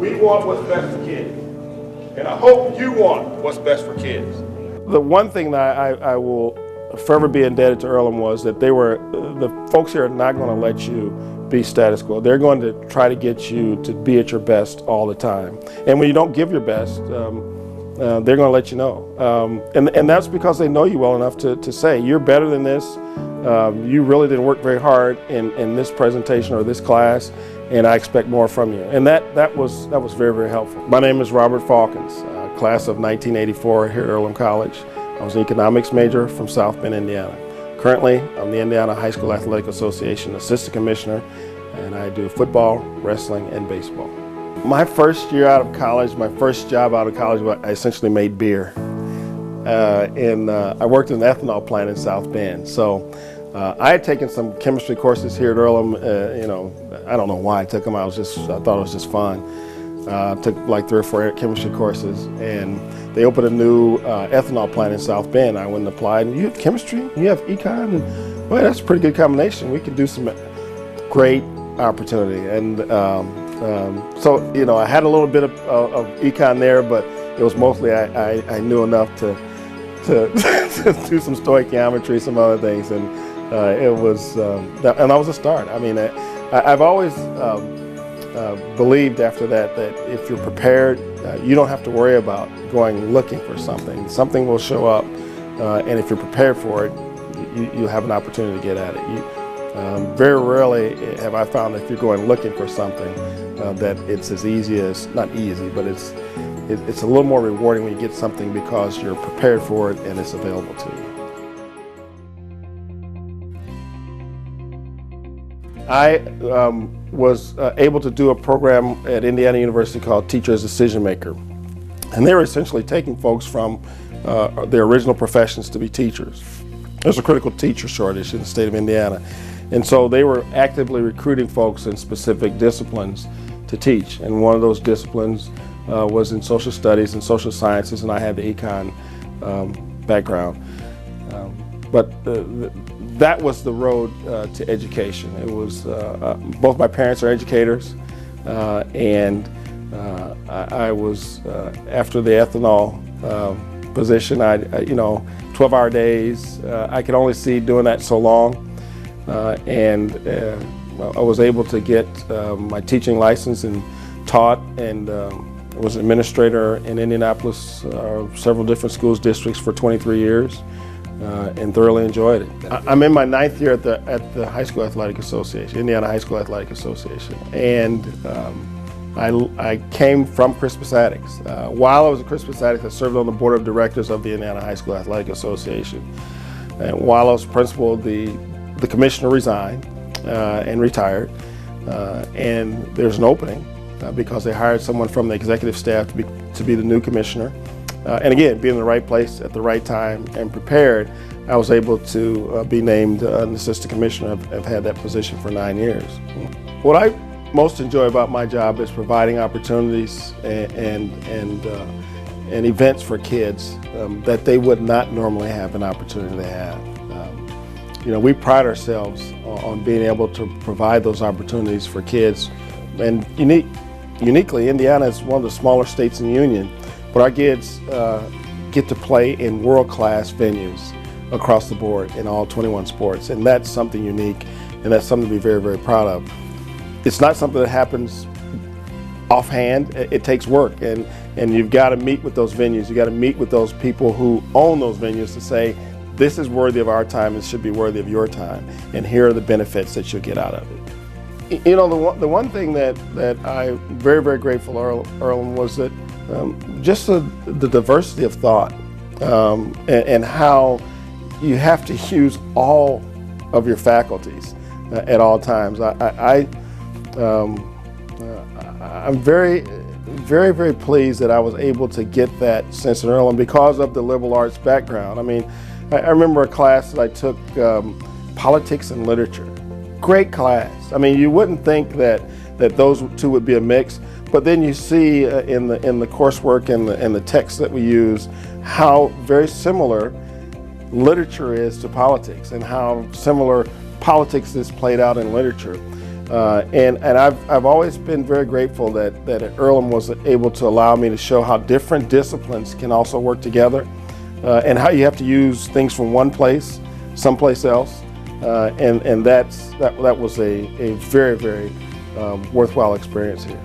We want what's best for kids. And I hope you want what's best for kids. The one thing that I will forever be indebted to Earlham was that the folks here are not going to let you be status quo. They're going to try to get you to be at your best all the time. And when you don't give your best, they're going to let you know. And that's because they know you well enough to say, you're better than this. You really didn't work very hard in this presentation or this class, and I expect more from you. And that was very, very helpful. My name is Robert Faulkens, class of 1984 here at Earlham College. I was an economics major from South Bend, Indiana. Currently, I'm the Indiana High School Athletic Association Assistant Commissioner, and I do football, wrestling, and baseball. My first year out of college, my first job out of college, I essentially made beer. I worked in an ethanol plant in South Bend. So I had taken some chemistry courses here at Earlham. I don't know why I took them. I thought it was just fun. Took like 3 or 4 chemistry courses, and they opened a new ethanol plant in South Bend. I went and applied, and you have chemistry, you have econ, and well, that's a pretty good combination. We could do some great opportunity. And so, I had a little bit of econ there, but it was mostly I knew enough to do some stoichiometry, some other things, and it was, and that was a start. I mean, I've always believed after that if you're prepared, you don't have to worry about going looking for something. Something will show up, and if you're prepared for it, you have an opportunity to get at it. Very rarely have I found that if you're going looking for something, that it's as easy as, not easy, but it's a little more rewarding when you get something because you're prepared for it and it's available to you. I was able to do a program at Indiana University called Teacher as Decision Maker. And they were essentially taking folks from their original professions to be teachers. There's a critical teacher shortage in the state of Indiana. And so they were actively recruiting folks in specific disciplines to teach. And one of those disciplines was in social studies and social sciences, and I had the econ background. But that was the road to education. It was, both my parents are educators, and I was, after the ethanol position, 12-hour days, I could only see doing that so long. And I was able to get my teaching license and taught, and was an administrator in Indianapolis, several different schools districts for 23 years, and thoroughly enjoyed it. I'm in my 9th year at the High School Athletic Association, Indiana High School Athletic Association, and I came from Crispus Attucks. While I was at Crispus Attucks, I served on the board of directors of the Indiana High School Athletic Association. And while I was principal, the commissioner resigned and retired, and there's an opening because they hired someone from the executive staff to be the new commissioner. And again, being in the right place at the right time and prepared, I was able to be named an assistant commissioner. I've had that position for 9 years. What I most enjoy about my job is providing opportunities and events for kids that they would not normally have an opportunity to have. We pride ourselves on being able to provide those opportunities for kids. And uniquely, Indiana is one of the smaller states in the Union, but our kids get to play in world-class venues across the board in all 21 sports. And that's something unique, and that's something to be very, very proud of. It's not something that happens offhand. It takes work, and you've got to meet with those venues. You've got to meet with those people who own those venues to say, this is worthy of our time, it should be worthy of your time, and here are the benefits that you'll get out of it. The one thing that I'm very, very grateful to Earlham was that just the diversity of thought and how you have to use all of your faculties at all times. I'm very, very, very pleased that I was able to get that sense in Earlham because of the liberal arts background. I mean, I remember a class that I took, politics and literature. Great class. I mean, you wouldn't think that those two would be a mix, but then you see in the coursework and the text that we use how very similar literature is to politics and how similar politics is played out in literature. And I've always been very grateful that Earlham was able to allow me to show how different disciplines can also work together, and how you have to use things from one place someplace else, and that was a very, very worthwhile experience here.